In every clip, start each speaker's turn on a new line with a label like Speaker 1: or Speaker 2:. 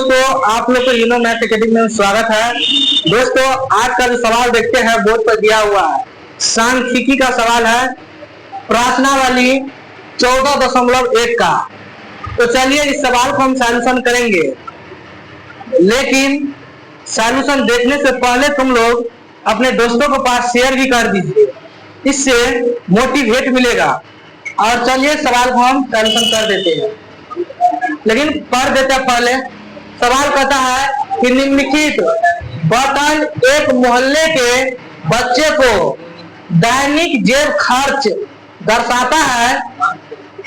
Speaker 1: दोस्तों, आप लोग को यूनो मैथ एकेडमी में स्वागत है। दोस्तों, आज का जो सवाल देखते हैं बोर्ड पर दिया हुआ है, सांख्यिकी का सवाल है, प्रश्नावली 14.1 का। तो चलिए इस सवाल को हम सॉल्यूशन करेंगे, लेकिन सॉल्यूशन देखने से पहले तुम लोग अपने दोस्तों के पास शेयर भी कर दीजिए, इससे मोटिवेट मिलेगा। और चलिए सवाल को हम सॉल्यूशन कर देते हैं, लेकिन पढ़ देते हैं पहले। सवाल कहता है कि निम्नलिखित बटन एक मोहल्ले के बच्चे को दैनिक जेब खर्च दर्शाता है,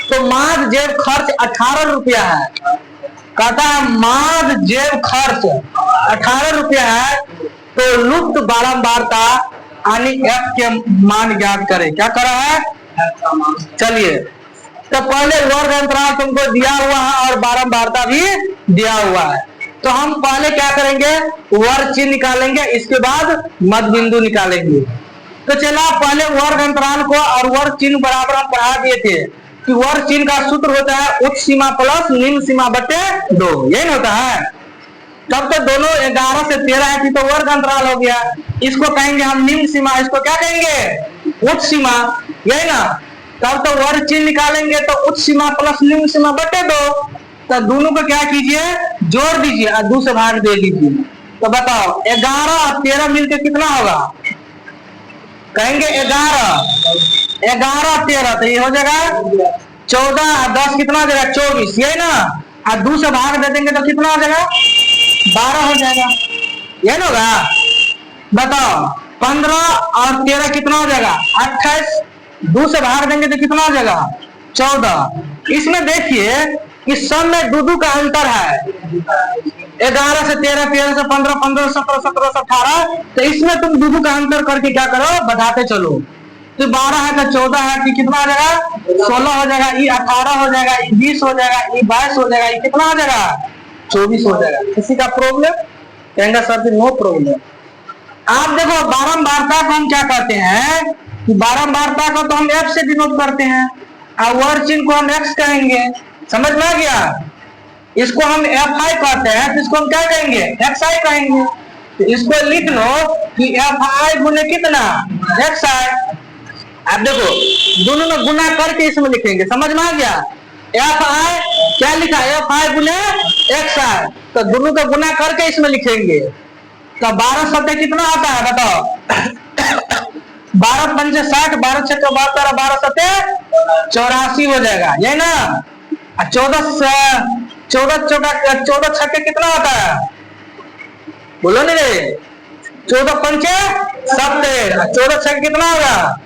Speaker 1: तो माद जेब खर्च 18 रुपया है। कहता है माद जेब खर्च 18 रुपया है, तो लुप्त बारंबारता यानी एफ के मान ज्ञात करें। क्या करा है? चलिए, तो पहले वर्ग अंतराल तुमको दिया हुआ है और बारंबारता भी दिया हुआ है। तो हम पहले क्या करेंगे, वर्ग चिन्ह निकालेंगे, इसके बाद मध्य बिंदु निकालेंगे। तो चला पहले वर्ग अंतराल को और वर्ग चिन्ह बराबर हम पढ़ा दिए थे कि वर्ग चिन्ह का सूत्र होता है उच्च सीमा प्लस निम्न सीमा बटे 2, यही होता है। तब तो दोनों 11 से 13 है कि तो वर्ग अंतराल हो गया। इसको कहेंगे हम निम्न सीमा, इसको क्या कहेंगे? उच्च सीमा, यही ना। तब तो वर्ग चिन्ह निकालेंगे तो उच्च सीमा प्लस निम्न सीमा बटे 2। तो दोनों को क्या कीजिए, जोड़ दीजिए और 2 से भाग दे दीजिए। तो बताओ 11 और 13 मिलकर कितना होगा? कहेंगे 11 और 13, तो ये हो जाएगा 14 और 10 कितना हो जाएगा? 24, यही ना। और 2 से भाग दे देंगे तो कितना हो जाएगा? 12 हो जाएगा, यही होगा। बताओ 15 और 13 कितना हो जाएगा? 28। 2 से भाग देंगे तो कितना हो जाएगा? 14। इसमें देखिए कि सब में 2 का अंतर है। 11 से 13, 13 से 15, 15 से 17, 17 से 18। तो इसमें तुम 2 का अंतर करके क्या करो, बढ़ाते चलो। तो 12 है तो 14 है कि कितना हो जाएगा? 16 हो जाएगा, ये 18 हो जाएगा, ये 20 हो जाएगा, ये 22 हो जाएगा, ये कितना हो जाएगा? 24 हो जाएगा। किसी का प्रॉब्लम? कहेंगे सर जी नो प्रॉब्लम। आप देखो बारंबारता को हम क्या कहते हैं, बारंबारता को तो हम F से डिनोट करते हैं और वर्ग चिन्ह को हम X कहेंगे। समझ में आ गया? इसको हम FI कहते हैं, तो इसको हम क्या कहेंगे? XI कहेंगे। तो इसको लिख लो कि FI गुने कितना? XI। आप देखो दोनों में गुना करके इसमें लिखेंगे। समझ में आ गया? FI क्या लिखा? FI गुने XI, तो दोनों का गुना करके इसमें लिखेंगे। तो 12 सत्ते कितना आता है बताओ? 12 पंचे 60, 12 छक्के 72, 12 सत्ते 84 हो जाएगा, यही ना। 14 छक्के कितना होता है? बोलो नहीं रे। 14 पंचे 70, 14 छक्के कितना होगा?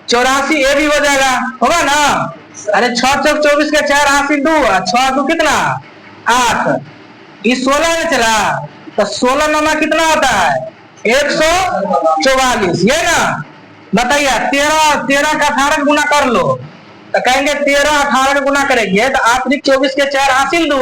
Speaker 1: 84, ये भी हो जाएगा, होगा ना। अरे 6 चौक 24 के 4 80 2, 6 2 कितना? 8। ये 16 में चला, तो 16 नमा कितना होता है? 144, ये ना। बताइए 13 का 18 गुना कर लो, तो कहेंगे 13 18 गुना करेंगे तो 8 24 के 4 हासिल 2,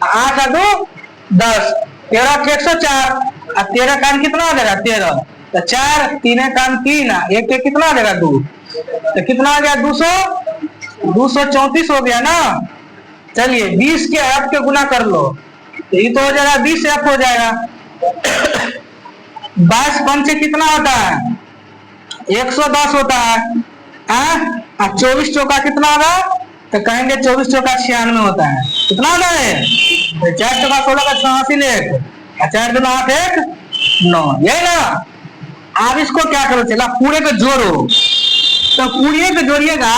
Speaker 1: 8 2 10, 13 के 104 और 13 का कितना हो जाएगा? 13, तो 4 3 का 3, 1 के कितना हो जाएगा? 2, तो कितना हो गया? 234 हो गया ना। चलिए 20 के F के गुना कर लो, तो ये तो हो जाएगा 20 F हो जाएगा। 22 पंचे कितना होता है? 110 होता है। 24 चौका कितना होगा? तो कहेंगे 24 चौका 96 होता है। कितना होता है? 4 चौका 16 का 86 1, 4 2 8 1 9, यही ना। आप इसको क्या करो, चला पूरे को जोड़ो। तो पूरे को जोड़िएगा,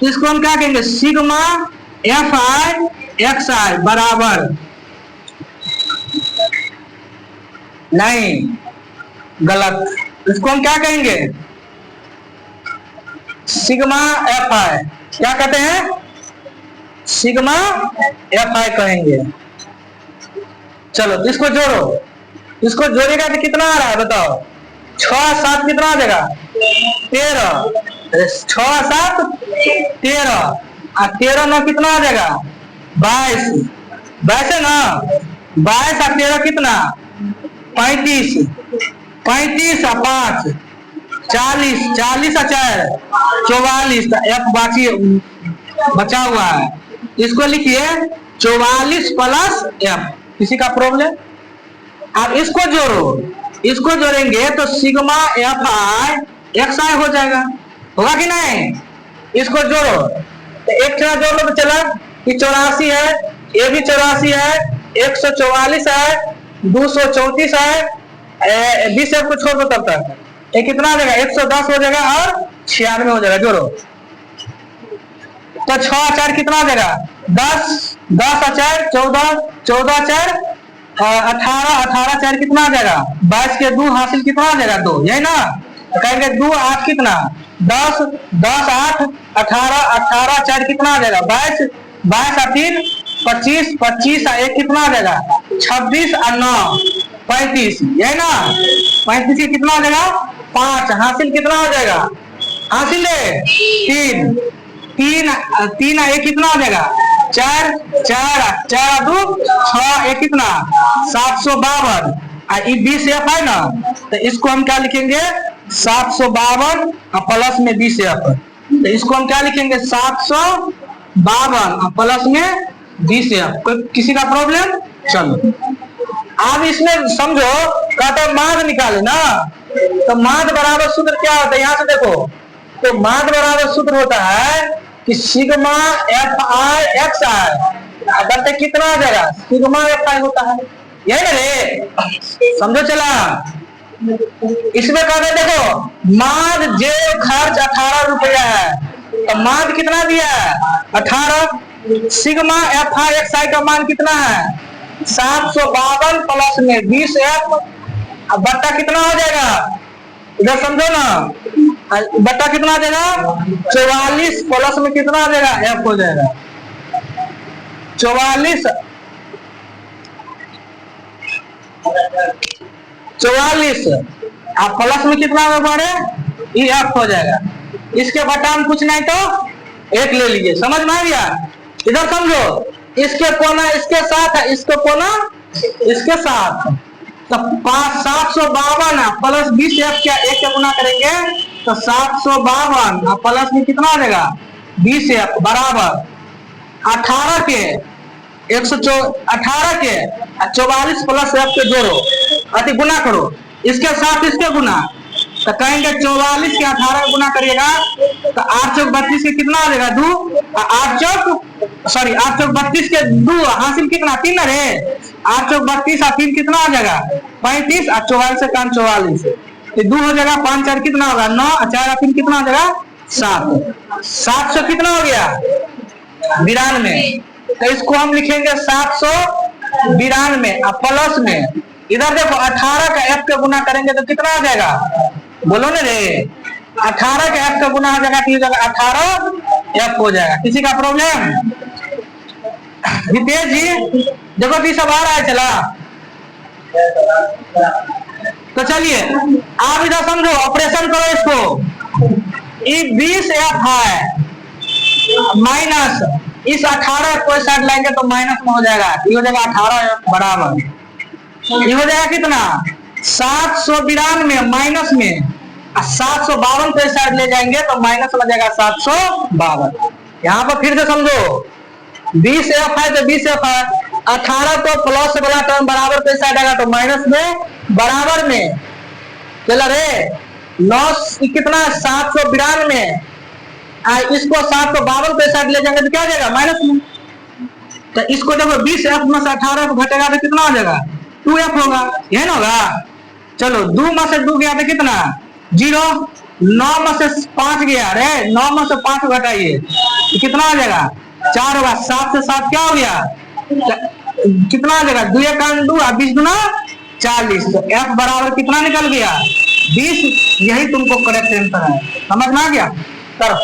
Speaker 1: इसको हम क्या कहेंगे? सिग्मा FI XI बराबर, नहीं गलत, इसको हम क्या कहेंगे? Sigma FI। क्या कहते हैं? सिग्मा FI कहेंगे। चलो तो इसको जोड़ो, इसको जोड़ेगा तो कितना आ रहा है बताओ? 6 7 कितना आ जाएगा? 13, 6 7 13 और 13 में कितना आ जाएगा? 22, 22 है ना। 22 और 13 कितना? 35, 35 और 5 40, 40 और 4 44, F बाकी बचा हुआ है। इसको लिखिए 44 प्लस F, किसी का प्रॉब्लम? अब इसको जोड़ो, इसको जोड़ेंगे तो सिग्मा एफ आई एक्स आई हो जाएगा, होगा कि नहीं? इसको जोड़ो तो एक चला जोड़ लो तो चला कि 84 है, ये भी 84 है, 144 है, 234 है, 20 को छोड़ दो तब तक, ये कितना हो जाएगा? 110 हो जाएगा और 96 हो जाएगा। जोड़ो तो 6 4 कितना हो जाएगा? 10, 10 4 14, 14 4 18, 18 4 कितना आ जाएगा? 22 के 2 हासिल कितना आ जाएगा? 2, यही ना? तो कहेंगे 2 8 कितना? 10, 10 8 18, 18 4 कितना आ जाएगा? 22, 22 और 3 25, 25 और 1 कितना आ जाएगा? 26 और 9 35, यही ना? 35 के कितना आ जाएगा? 5, हासिल कितना हो जाएगा? हासिल है 3, 3 3 1 कितना हो जाएगा? 4, 4 4 2 6, 1 कितना? 752। और 20 एफ है ना, तो इसको हम क्या लिखेंगे? 752 और प्लस में 20 एफ, तो इसको हम क्या लिखेंगे? 752 और प्लस में 20 एफ। कोई किसी का प्रॉब्लम? चलो अब इसमें समझो, कहते माद निकाले ना, तो माद बराबर सूत्र क्या होता है? यहाँ से देखो, तो माद बराबर सूत्र होता है कि सिग्मा एफ आई एक्स आई, अगर कितना आ जाएगा? सिग्मा एफ आई होता है, यही ना रे? समझो चला। इसमें कहते देखो, माद जे खर्च 18 रुपया है, तो माद कितना दिया है? 18। सिग्मा एफ आई एक्स आई का मान कितना है? 752 प्लस में 20 एफ, बट्टा कितना हो जाएगा? इधर समझो ना, बट्टा कितना आ जाएगा? 44 प्लस में कितना आ जाएगा? एफ हो जाएगा 44, 44 आप प्लस में कितना बढ़े? ये एफ हो जाएगा। इसके बट्टा में कुछ नहीं तो 1 ले लीजिए, समझ में आ गया? इधर समझो, इसके कोना इसके साथ है, इसके कोना इसके साथ, तो 752 प्लस 20 एफ क्या 1 के गुना करेंगे तो 752 प्लस में कितना आ जाएगा? 20 एफ बराबर 18 के 118 के 44 प्लस एफ के जोड़ो, अति गुना करो, इसके साथ इसके गुना, तो कहेंगे 44 के 18 गुना करिएगा तो 8 चौक 32 के कितना आ जाएगा? 2, 8 चौक 32 के 2 हासिल कितना? 3 रे, 8 चौक 32 और 3 कितना आ जाएगा? 35 और 44 से 44, तो 2 हो जाएगा, 5 4 कितना होगा? 9 और 4 और 3 कितना हो जाएगा? 7, 700 कितना हो गया? 92। तो इसको हम लिखेंगे 792 और प्लस में इधर देखो 18 का एफ के गुना करेंगे तो कितना आ जाएगा? बोलो ना रे, 18 के एफ का गुना हो जाएगा, 18 एफ हो जाएगा। किसी का प्रॉब्लम? हितेश जी देखो कि सब आ रहा है, चला तो चलिए आप इधर समझो, ऑपरेशन करो इसको। ये 20 एफ है माइनस इस 18 को साइड लाएंगे तो माइनस में हो जाएगा, ये हो जाएगा 18 एफ बराबर, ये हो जाएगा कितना? 792 माइनस में 752 पे साइड ले जाएंगे तो माइनस हो जाएगा 752। यहाँ पर फिर से समझो, 20 एफ है तो 20 एफ है, 18 को प्लस वाला टर्म बराबर पे साइड आएगा तो माइनस में बराबर में, चला रे 9 कितना? 792, इसको 752 पे साइड ले जाएंगे तो क्या हो जाएगा? माइनस में। तो इसको देखो 20 एफ में से 18 को घटेगा तो कितना हो जाएगा? 2 एफ होगा, यही ना होगा? चलो 2 में से 2 गया तो कितना? 0, 9 में से 5 गया, अरे 9 में से 5 घटाइए तो कितना आ जाएगा? 4 होगा, 7 से 7 क्या हो गया? कितना आ जाएगा? 2 1 2 और 20 गुना 40, तो एफ बराबर कितना निकल गया? 20। यही तुमको करेक्ट आंसर है, समझ में आ गया? करो।